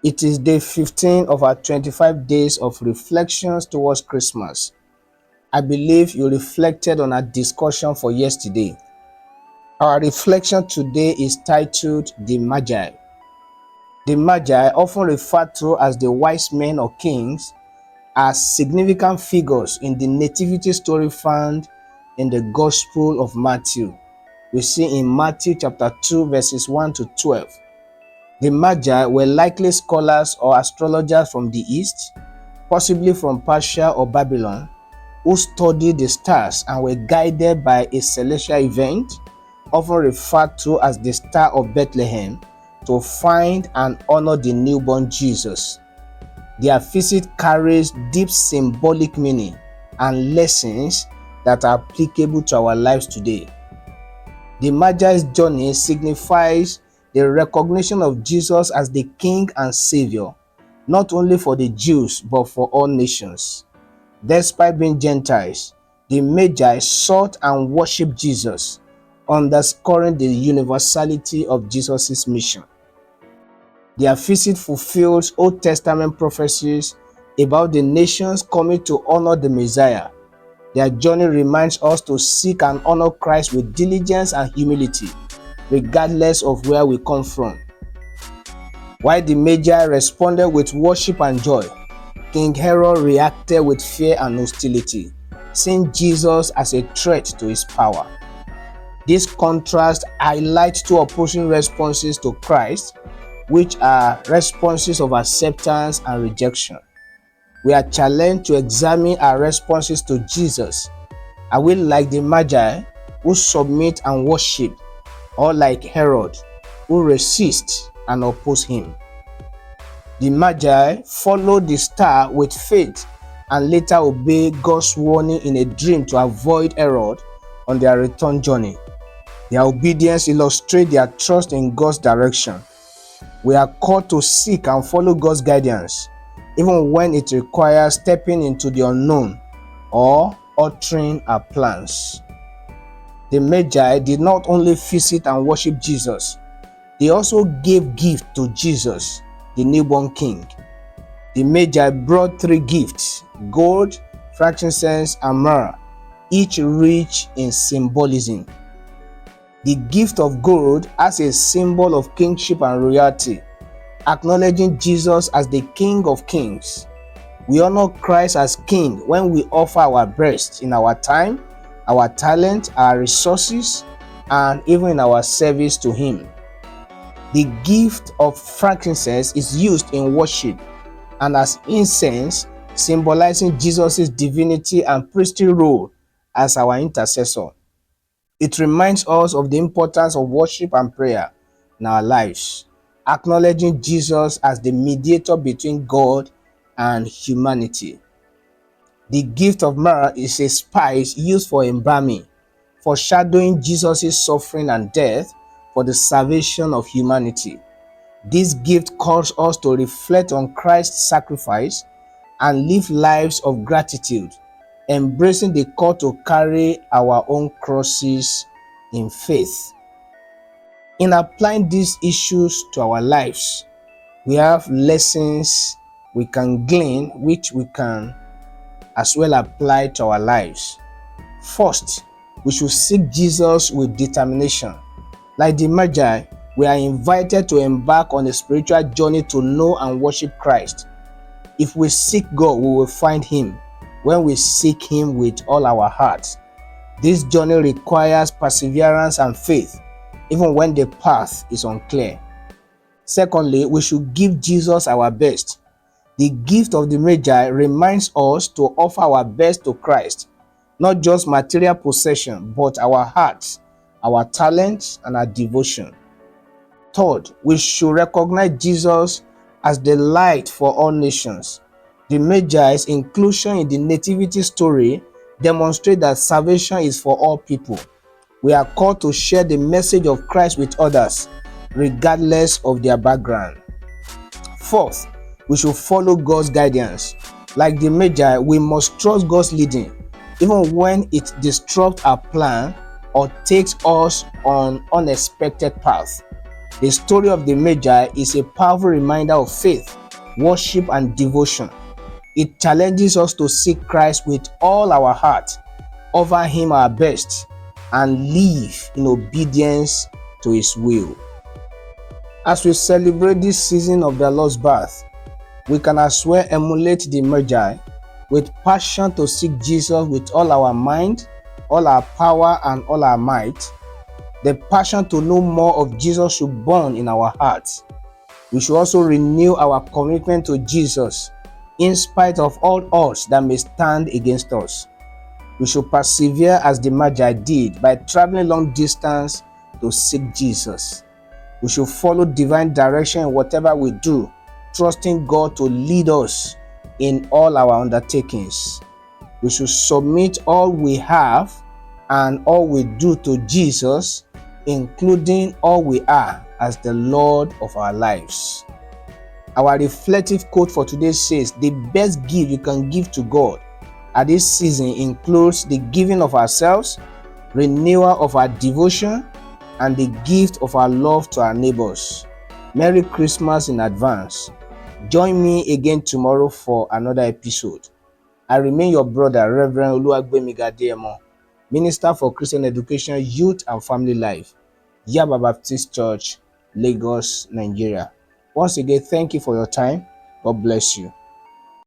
It is day 15 of our 25 days of reflections towards Christmas. I believe you reflected on our discussion for yesterday. Our reflection today is titled The Magi. The Magi, often referred to as the wise men or kings, are significant figures in the nativity story found in the Gospel of Matthew. We see in Matthew chapter 2 verses 1 to 12. The Magi were likely scholars or astrologers from the East, possibly from Persia or Babylon, who studied the stars and were guided by a celestial event, often referred to as the Star of Bethlehem, to find and honor the newborn Jesus. Their visit carries deep symbolic meaning and lessons that are applicable to our lives today. The Magi's journey signifies the recognition of Jesus as the King and Savior, not only for the Jews but for all nations. Despite being Gentiles, the Magi sought and worshipped Jesus, underscoring the universality of Jesus' mission. Their visit fulfills Old Testament prophecies about the nations coming to honor the Messiah. Their journey reminds us to seek and honor Christ with diligence and humility, regardless of where we come from. While the Magi responded with worship and joy, King Herod reacted with fear and hostility, seeing Jesus as a threat to his power. This contrast highlights two opposing responses to Christ, which are responses of acceptance and rejection. We are challenged to examine our responses to Jesus. Are we like the Magi, who submit and worship, or like Herod, who resist and oppose him? The Magi followed the star with faith and later obeyed God's warning in a dream to avoid Herod on their return journey. Their obedience illustrates their trust in God's direction. We are called to seek and follow God's guidance, even when it requires stepping into the unknown or altering our plans. The Magi did not only visit and worship Jesus, they also gave gifts to Jesus, the newborn king. The Magi brought three gifts: gold, frankincense, and myrrh, each rich in symbolism. The gift of gold as a symbol of kingship and royalty, acknowledging Jesus as the King of Kings. We honor Christ as King when we offer our best in our time, our talent, our resources, and even in our service to Him. The gift of frankincense is used in worship and as incense, symbolizing Jesus' divinity and priestly role as our intercessor. It reminds us of the importance of worship and prayer in our lives, acknowledging Jesus as the mediator between God and humanity. The gift of myrrh is a spice used for embalming, foreshadowing Jesus' suffering and death for the salvation of humanity. This gift calls us to reflect on Christ's sacrifice and live lives of gratitude, embracing the call to carry our own crosses in faith. In applying these issues to our lives, we have lessons we can glean, which we can as well apply to our lives. First, we should seek Jesus with determination. Like the Magi, we are invited to embark on a spiritual journey to know and worship Christ. If we seek God, we will find Him when we seek Him with all our hearts. This journey requires perseverance and faith, even when the path is unclear. Secondly, we should give Jesus our best. The gift of the Magi reminds us to offer our best to Christ, not just material possession, but our hearts, our talents, and our devotion. Third, we should recognize Jesus as the light for all nations. The Magi's inclusion in the nativity story demonstrates that salvation is for all people. We are called to share the message of Christ with others, regardless of their background. Fourth, we should follow God's guidance. Like the Magi, we must trust God's leading, even when it disrupts our plan or takes us on unexpected paths. The story of the Magi is a powerful reminder of faith, worship, and devotion. It challenges us to seek Christ with all our heart, offer Him our best, and live in obedience to His will. As we celebrate this season of the Lord's birth, we can as well emulate the Magi with passion to seek Jesus with all our mind, all our power, and all our might. The passion to know more of Jesus should burn in our hearts. We should also renew our commitment to Jesus in spite of all odds that may stand against us. We should persevere as the Magi did by traveling long distance to seek Jesus. We should follow divine direction in whatever we do, trusting God to lead us in all our undertakings. We should submit all we have and all we do to Jesus, including all we are, as the Lord of our lives. Our reflective quote for today says, the best gift you can give to God at this season includes the giving of ourselves, renewal of our devotion, and the gift of our love to our neighbors. Merry Christmas in advance. Join me again tomorrow for another episode. I remain your brother, Reverend Oluwagbemi Gadeyemo, Minister for Christian Education, Youth and Family Life, Yaba Baptist Church, Lagos, Nigeria. Once again, thank you for your time. God bless you.